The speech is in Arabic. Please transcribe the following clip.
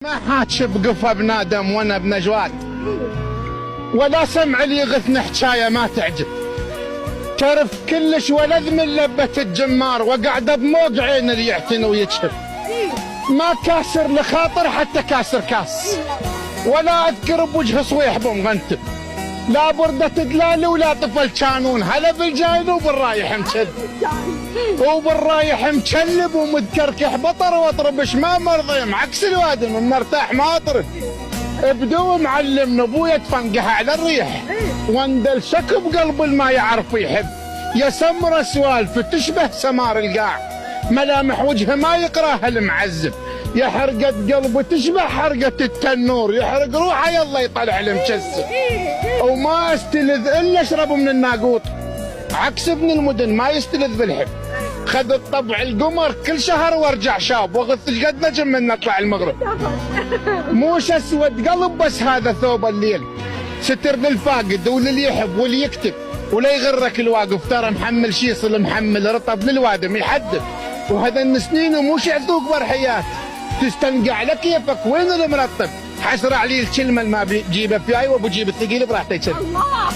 ما حاتش بقفة بنادم وانا بنجواد، ولا سمع لي يغثني حكاية ما تعجب. تعرف كلش ولد من لبة الجمار وقاعدة بموج عين اللي يعتن ويجهب. ما كاسر لخاطر حتى كاسر كاس، ولا اذكر بوجه صويح بمغنتب. لا بردة دلالي ولا طفل كانون، هلا بالجايل وبالرايح مشلب، وبالرايح مشلب ومتكركح بطر واطربش ما مرضي عكس الوادم مرتاح ما اطرب. بدو معلم ابويا تفنقها على الريح، واندل شك بقلب ما يعرف يحب. يا سمرة سوالف تشبه سمار القاع، ملامح وجهه ما يقراها المعذب. يا حرقة قلب تشبه حرقة التنور، يحرق روحه يلا يطلع المكسب. وما استلذ الا اشرب من الناقوط، عكس ابن المدن ما يستلذ بالحب. خذ الطبع القمر كل شهر وارجع شاب، واغث قد نجم من نطلع المغرب. موش اسود قلب بس هذا ثوب الليل، ستر للفاقد وللي يحب واللي يكتب. ولا يغرك الواقف ترى محمل شيصل محمل رطب للوادم يحدف. وهذا السنين وموش يعطوك برحيات، تستنقع لك كيفك وين المرطب. حسر علي الكلمه اللي ما بجيبه فياي وبجيب الثقيل براحتي. الله